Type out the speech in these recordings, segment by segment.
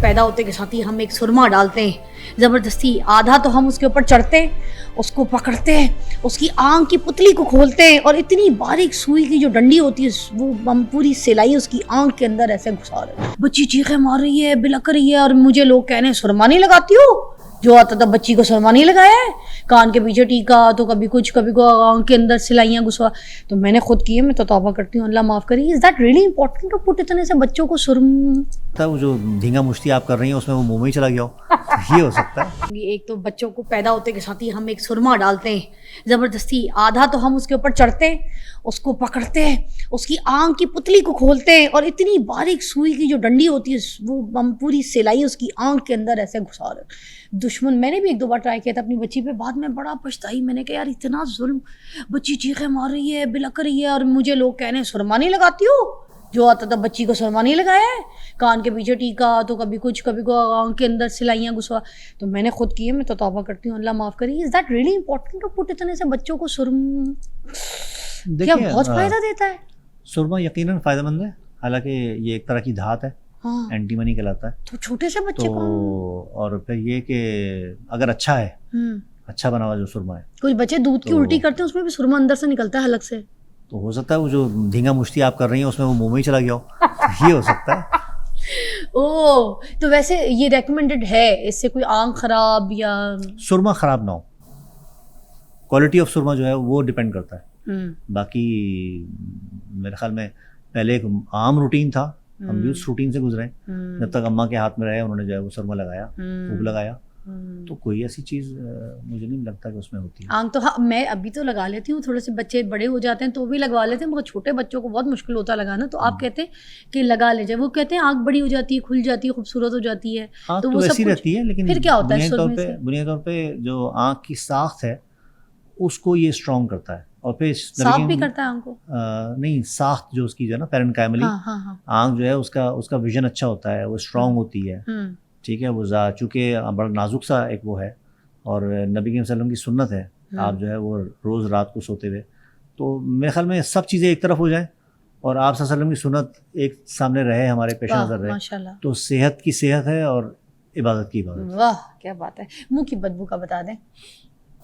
پیدا ہوتے کے ساتھ ہی ہم ایک سرما ڈالتے ہیں زبردستی، آدھا تو ہم اس کے اوپر چڑھتے ہیں، اس کو پکڑتے ہیں، اس کی آنکھ کی پتلی کو کھولتے ہیں اور اتنی باریک سوئی کی جو ڈنڈی ہوتی ہے وہ ہم پوری سلائی اس کی آنکھ کے اندر ایسے گھسا رہے ہیں۔ بچی چیخیں مار رہی ہے، بلک رہی ہے، اور مجھے لوگ کہنے ہیں سرما نہیں لگاتی ہو؟ جو آتا تھا بچی کو سرما نہیں لگایا ہے، کان کے پیچھے ٹیکا تو کبھی کچھ کبھی کو آنکھ کے اندر سلائیاں گھسوا۔ تو میں نے خود کی ہے، میں تو توبہ کرتی ہوں اللہ معاف کریے۔ Is that really important to put اتنے سے بچوں کو وہ جو دھینگا مشتی آپ کر رہی ہیں اس میں وہ منہ میں ہی چلا گیا ہو، یہ ہو سکتا ہے۔ ایک تو بچوں کو پیدا ہوتے کے ساتھ ہی ہم ایک سرما ڈالتے ہیں زبردستی، آدھا تو ہم اس کے اوپر چڑھتے ہیں، اس کو پکڑتے ہیں، اس کی آنکھ کی پتلی کو کھولتے ہیں اور اتنی باریک سوئی کی جو ڈنڈی ہوتی ہے وہ ہم پوری سلائی اس کی آنکھ کے اندر ایسے گھسا رہے ہیں۔ دشمن، میں نے بھی ایک دو بار ٹرائی کیا تھا اپنی بچی پہ، بعد میں بڑا پچھتائی، میں نے کہا یار اتنا ظلم، بچی چیخیں مار رہی ہے، بلک رہی ہے، اور مجھے لوگ کہنے ہیں سرما نہیں لگاتی ہو؟ جو آتا تھا بچی کو سرما نہیں لگایا ہے، کان کے پیچھے ٹیکا تو کبھی کچھ کبھی کو آنکھ کے اندر سلائیاں گھسوا۔ تو میں نے خود کی ہے، میں تو توبہ کرتی ہوں اللہ معاف کریے۔ Is that really important to put اتنے سے بچوں کو کیا بہت فائدہ دیتا ہے؟ سرما یقیناً فائدہ مند ہے، حالانکہ یہ ایک طرح کی دھات ہے، اینٹی منی کہلاتا ہے۔ تو چھوٹے سے بچے کو، اور پھر یہ کہ اگر اچھا ہے، اچھا بنا ہوا جو سرما ہے، کچھ بچے دودھ کی الٹی کرتے ہیں اس میں بھی سرما اندر سے نکلتا ہے حلق سے، تو ہو سکتا ہے وہ جو دھینگا مشتی آپ کر رہی ہیں اس میں وہ منہ میں ہی چلا گیا ہو، یہ ہو سکتا ہے۔ او تو ویسے یہ ریکمینڈڈ ہے، اس سے کوئی آنکھ خراب یا سرما خراب نہ ہو، کوالٹی آف سرما جو ہے وہ ڈیپینڈ کرتا ہے۔ باقی میرے خیال میں پہلے ایک عام روٹین تھا، ہم بھی اس روٹین سے گزرے، جب تک اماں کے ہاتھ میں رہے انہوں نے جو ہے وہ سرما لگایا، خوب لگایا، تو کوئی ایسی چیز مجھے نہیں لگتا کہ اس میں ہوتی ہے۔ آنکھ تو میں ابھی تو لگا لیتی ہوں، تھوڑے سے بچے بڑے ہو جاتے ہیں تو بھی لگوا لیتے ہیں، مگر چھوٹے بچوں کو بہت مشکل ہوتا ہے لگانا، تو آپ کہتے ہیں کہ لگا لے جائے، وہ کہتے ہیں آنکھ بڑی ہو جاتی ہے، کھل جاتی ہے، خوبصورت ہو جاتی ہے، تو وہ ایسی رہتی ہے، لیکن پھر کیا ہوتا ہے بنیادی طور پہ جو آنکھ کی ساخت ہے اس کو یہ اسٹرانگ کرتا ہے، اور پھر صاف بھی کرتا ہے آنکھ کو، نہیں ساخت جو اس کی جو ہے نا پیرنکائملی آنکھ جو ہے اس کا ویژن اچھا ہوتا ہے، وہ اسٹرانگ ہوتی ہے، ٹھیک ہے، وہ چونکہ بڑا نازک سا ایک وہ ہے، اور نبی کریم صلی اللہ علیہ وسلم کی سنت ہے آپ جو ہے وہ روز رات کو سوتے ہوئے، تو میرے خیال میں سب چیزیں ایک طرف ہو جائیں اور آپ صلی اللہ علیہ وسلم کی سنت ایک سامنے رہے، ہمارے پیش نظر رہے، تو صحت کی صحت ہے اور عبادت کی عبادت۔ واہ کیا بات ہے۔ منہ کی بدبو کا بتا دیں۔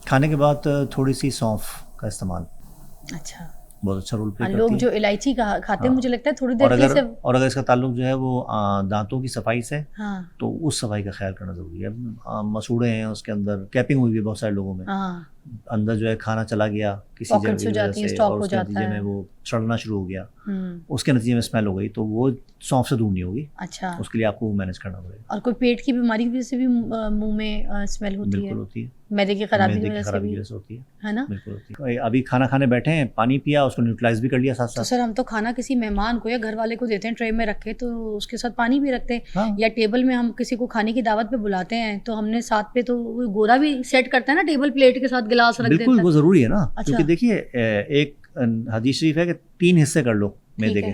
کھانے کے بعد تھوڑی سی سونف کا استعمال اچھا بہت اچھا رول پلے کرتی ہے۔ لوگ جو الائچی کھاتے ہیں مجھے لگتا ہے تھوڑی دیر کے سے، اور اگر اس کا تعلق جو ہے وہ دانتوں کی صفائی سے، تو اس صفائی کا خیال کرنا ضروری ہے۔ مسوڑے ہیں اس کے اندر، کیپنگ ہوئی بھی بہت سارے لوگوں میں، اندر جو ہے کھانا چلا گیا کسی جگہ سے اور اس کے نتیجے میں وہ سڑنا شروع ہو گیا، اس کے نتیجے میں اسمیل ہو گئی، تو وہ سونف سے دور نہیں ہوگی۔ اچھا، اس کے لیے آپ کو مینیج کرنا پڑے گا۔ اور کوئی پیٹ کی بیماری کی وجہ سے بھی منہ میں اسمیل ہوتی ہے؟ بالکل ہوتی ہے، معدے کی خرابی کی وجہ سے ہوتی ہے نا، بالکل ہوتی ہے۔ ابھی کھانا کھانے بیٹھے ہیں، پانی پیا، اس کو نیوٹرلائز بھی کر لیا ساتھ تو ساتھ۔ سر ہم تو کھانا کسی مہمان کو یا گھر والے کو دیتے ہیں، ٹرے میں رکھے تو اس کے ساتھ پانی بھی رکھتے ہیں، یا ٹیبل میں ہم کسی کو کھانے کی دعوت پہ بلاتے ہیں تو ہم نے ساتھ پہ تو وہ گورا بھی سیٹ کرتا ہے نا، ٹیبل پلیٹ کے ساتھ گلاس رکھ دیتا ہے۔ بالکل وہ ضروری ہے نا، کیونکہ دیکھیے ایک حدیث شریف ہے کہ 3 حصے کر لو میدے کے،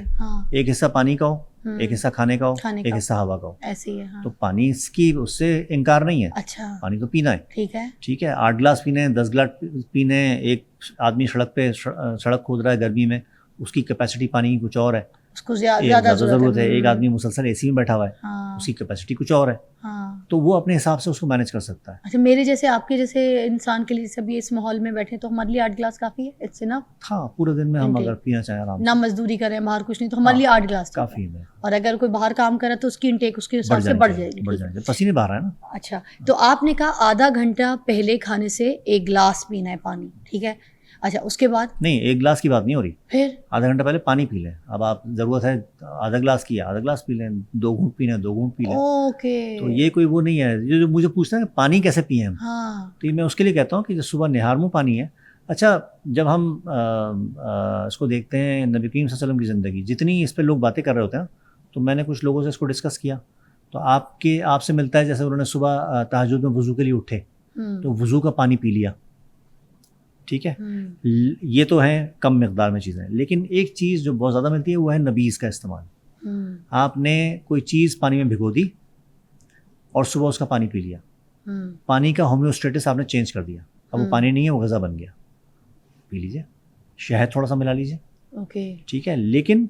ایک حصہ پانی کا ہو، ایک حصہ کھانے کا ہو، ایک حصہ ہوا کا ہو، ایسے ہی ہے۔ تو پانی اس سے انکار نہیں ہے، اچھا پانی تو پینا ہے، ٹھیک ہے، 8 گلاس پینے ہیں، 10 گلاس پینے ہیں۔ ایک آدمی سڑک کھود رہا ہے گرمی میں، اس کی کیپیسٹی پانی کی کچھ اور ہے، اس کو زیادہ ضرورت ہے۔ ایک آدمی مسلسل اے سی میں بیٹھا ہوا ہے، اس کی کیپیسٹی کچھ اور ہے، تو وہ اپنے حساب سے اس کو مینیج کر سکتا ہے۔ اچھا، میرے جیسے آپ کے جیسے انسان کے لیے سبھی اس ماحول میں بیٹھے تو ہمارے لیے 8 گلاس کافی ہے، اٹس انف۔ ہاں، پورے دن میں ہم اگر پینا چاہیں آرام سے، نہ مزدوری کریں باہر کچھ نہیں، تو ہمارے لیے 8 گلاس کافی ہے۔ اور اگر کوئی باہر کام کرے تو اس کی انٹیک اس کے حساب سے بڑھ جائے گی، پسینے باہر ہے نا۔ اچھا، تو آپ نے کہا آدھا گھنٹہ پہلے کھانے سے 1 گلاس پینا ہے پانی، ٹھیک ہے۔ اچھا، اس کے بعد نہیں، 1 گلاس کی بات نہیں ہو رہی، پھر آدھا گھنٹہ پہلے پانی پی لیں۔ اب آپ ضرورت ہے آدھا گلاس کی، آدھا گلاس پی لیں، 2 گھونٹ پینا ہے 2 گھونٹ پی لیں۔ اوکے، تو یہ کوئی وہ نہیں ہے جو مجھے پوچھتا ہے کہ پانی کیسے پئیں ہم، تو میں اس کے لیے کہتا ہوں کہ جو صبح نہار منہ پانی ہے۔ اچھا، جب ہم اس کو دیکھتے ہیں نبی کریم صلی اللہ علیہ وسلم کی زندگی، جتنی اس پہ لوگ باتیں کر رہے ہوتے ہیں، تو میں نے کچھ لوگوں سے اس کو ڈسکس کیا، تو آپ سے ملتا ہے جیسے انہوں نے صبح تہجد میں وضو کے لیے اٹھے تو وضو کا پانی پی لیا، ٹھیک ہے۔ یہ تو ہیں کم مقدار میں چیزیں، لیکن ایک چیز جو بہت زیادہ ملتی ہے وہ ہے نبیذ کا استعمال۔ آپ نے کوئی چیز پانی میں بھگو دی اور صبح اس کا پانی پی لیا، پانی کا ہومیوسٹیٹس آپ نے چینج کر دیا، اب وہ پانی نہیں ہے، وہ غذا بن گیا، پی لیجیے۔ شہد تھوڑا سا ملا لیجیے، اوکے ٹھیک ہے. لیکن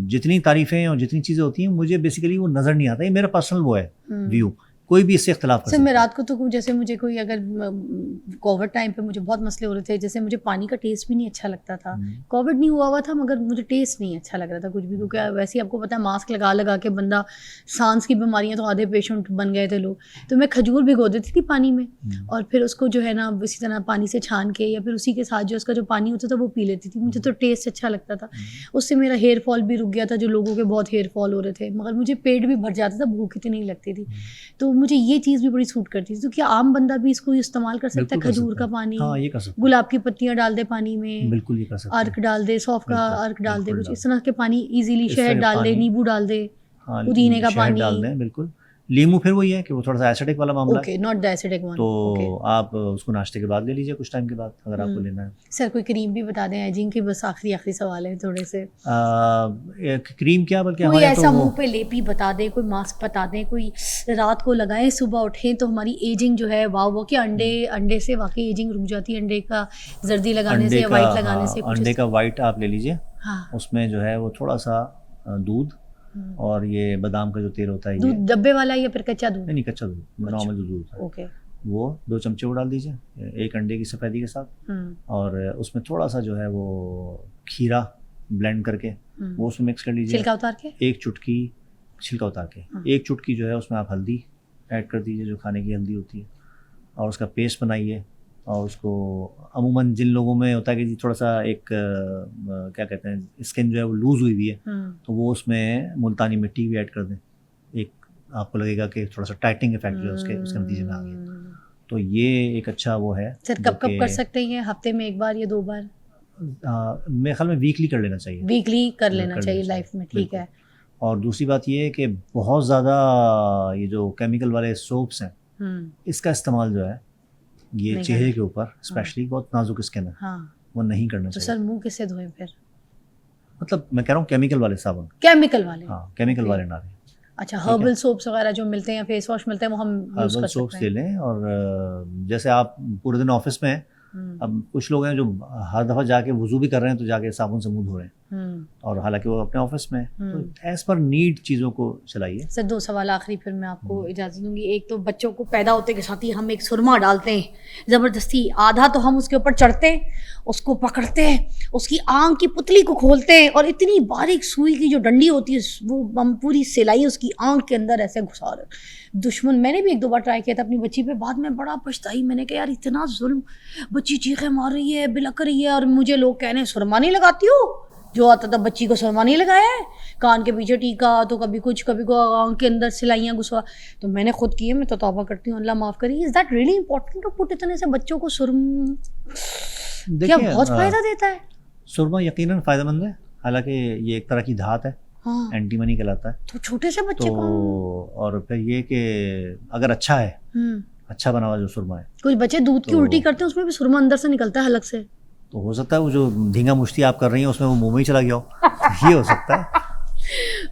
جتنی تعریفیں اور جتنی چیزیں ہوتی ہیں مجھے بیسیکلی وہ نظر نہیں آتا. یہ میرا پرسنل وہ ہے ویو, کوئی بھی اس سے اختلاف کر سر سکتا میں ہے. رات کو تو جیسے مجھے کوئی اگر کووڈ ٹائم پہ مجھے بہت مسئلے ہو رہے تھے, جیسے مجھے پانی کا ٹیسٹ بھی نہیں اچھا لگتا تھا. کووڈ نہیں ہوا تھا مگر مجھے ٹیسٹ نہیں اچھا لگ رہا تھا کچھ بھی, کیونکہ ویسے ہی آپ کو پتہ ہے ماسک لگا لگا کے بندہ سانس کی بیماریاں تو آدھے پیشنٹ بن گئے تھے لوگ. تو میں کھجور بھگو دیتی تھی پانی میں اور پھر اس کو جو ہے نا اسی طرح پانی سے چھان کے یا پھر اسی کے ساتھ جو اس کا جو پانی ہوتا تھا وہ پی لیتی تھی. مجھے تو ٹیسٹ اچھا لگتا تھا, اس سے میرا ہیئر فال بھی رک گیا تھا, جو لوگوں کے بہت ہیئر فال ہو رہے تھے, مگر مجھے پیٹ بھی بھر جاتا تھا, بھوک اتنی نہیں لگتی تھی. تو مجھے یہ چیز بھی بڑی سوٹ کرتی تھی. تو کیا عام بندہ بھی اس کو استعمال کر سکتا ہے؟ کھجور کا پانی, گلاب کی پتیاں ڈال دے پانی میں, بالکل یہ کر سکتا ہے. ارک ڈال دے, سونف کا ارک ڈال دے, کچھ اس طرح کے پانی ایزیلی, شہد ڈال دے, نیبو ڈال دے, پودینے کا پانی ڈال دیں. بالکل. لیمو پھر وہی ہے کہ وہ تھوڑا سا ایسیڈک والا معاملہ ہے, ناٹ دا ایسیڈک ون, تو آپ اس کو ناشتے کے بعد لے لیجیے کچھ ٹائم کے بعد اگر آپ کو لینا ہے. سر کوئی کریم بھی بتا دیں ایجنگ کی, بس آخری سوال ہے تھوڑے سے. کریم کیا بلکہ کوئی ایسا منہ پہ لیپی بتا دیں, کوئی ماسک بتا دیں, کوئی رات کو لگائیں صبح اٹھیں تو ہماری ایجنگ جو ہے واو, وہ کہ انڈے سے واقعی ایجنگ رک جاتی ہے, انڈے کا زردی لگانے سے یا وائٹ لگانے سے. انڈے کا وائٹ آپ لے لیجیے, اس میں جو ہے وہ تھوڑا سا دودھ اور یہ بادام کا جو تیل ہوتا ہے, دودھ ڈبے والا یا پھر کچا دودھ؟ نہیں کچا دودھ, نارمل دودھ ہوتا ہے, اوکے, وہ 2 چمچے وہ ڈال دیجیے ایک انڈے کی سفیدی کے ساتھ, اور اس میں تھوڑا سا جو ہے وہ کھیرا بلینڈ کر کے وہ اس میں مکس کر لیجیے, چھلکا اتار کے, ایک چٹکی چھلکا اتار کے, ایک چٹکی جو ہے اس میں آپ ہلدی ایڈ کر دیجیے, جو کھانے کی ہلدی ہوتی ہے, اور اس کا پیسٹ بنائیے. اور اس کو عموماً جن لوگوں میں ہوتا ہے کہ جی تھوڑا سا ایک کیا کہتے ہیں اسکن جو ہے وہ لوز ہوئی ہوئی ہے, تو وہ اس میں ملتانی مٹی بھی ایڈ کر دیں. ایک آپ کو لگے گا کہ تھوڑا سا ٹائٹنگ افیکٹ جو ہے اس کے نتیجے میں آ گیا. تو یہ ایک اچھا وہ ہے. سر کب کر سکتے ہیں؟ ہفتے میں 1 بار یا 2 بار؟ میرے خیال میں ویکلی کر لینا چاہیے, ویکلی کر لینا چاہیے لائف میں, ٹھیک ہے. اور دوسری بات یہ ہے کہ بہت زیادہ یہ جو کیمیکل والے سوپس ہیں اس کا استعمال جو ہے یہ چہرے کے اوپر اسپیشلی بہت نازک اسکن ہے, وہ نہیں کرنا چاہیے. تو سر منہ کس سے دھوئیں پھر؟ مطلب میں کہہ رہا ہوں کیمیکل والے صابن, کیمیکل والے, ہاں کیمیکل والے نہ لیں. اچھا, ہربل سوپس وغیرہ جو ملتے ہیں, فیس واش ملتے ہیں, وہ ہم یوز کر سکتے ہیں. سوپس لے لیں. اور جیسے آپ پورے دن آفس میں ہیں, اب کچھ لوگ ہیں جو ہر دفعہ جا کے وضو بھی کر رہے ہیں تو جا کے صابن سے منہ دھو رہے ہیں, اور حالانکہ وہ اپنے آفس میں ہیں, تو ایز پر نیڈ چیزوں کو چلائیے. سر 2 سوال آخری, پھر میں آپ کو اجازت دوں گی. ایک تو بچوں کو پیدا ہوتے کے ساتھ ہی ہم ایک سرما ڈالتے ہیں زبردستی, آدھا تو ہم اس کے اوپر چڑھتے ہیں, اس کو پکڑتے ہیں, اس کی آنکھ کی پتلی کو کھولتے ہیں, اور اتنی باریک سوئی کی جو ڈنڈی ہوتی ہے وہ ہم پوری سلائی اس کی آنکھ کے اندر ایسے گھسا رہے. دشمن, میں نے بھی 1-2 بار ٹرائی کیا تھا اپنی بچی پہ, بعد میں بڑا پچھتائی. میں نے کہا یار اتنا ظلم, بچی چیخیں مار رہی ہے, بلک رہی ہے, اور مجھے لوگ کہنے سرما نہیں لگاتی ہو, جو آتا تھا بچی کو سرما نہیں لگایا ہے, کان کے پیچھے ٹیکا, تو کبھی کچھ کبھی کو آنکھ کے اندر سلائیاں گھسوا. تو میں نے خود کی ہے, میں تو توبہ کرتی ہوں, اللہ معاف کریے. Is that really important to put اتنے سے بچوں کو سرما؟ کیا بہت فائدہ دیتا ہے سرما؟ یقیناً فائدہ مند ہے, حالانکہ یہ ایک طرح کی دھات ہے, اینٹی منی کہلاتا ہے. تو چھوٹے سے بچے کو, اور پھر یہ کہ اگر اچھا ہے, اچھا بنا ہوا جو سرما ہے, کچھ بچے دودھ کی الٹی کرتے ہیں, اس میں بھی سرما اندر سے نکلتا ہے حلق سے, تو ہو سکتا ہے وہ جو دھینگا مشتی آپ کر رہی ہیں اس میں وہ منہ میں ہی چلا گیا ہو, یہ ہو سکتا ہے.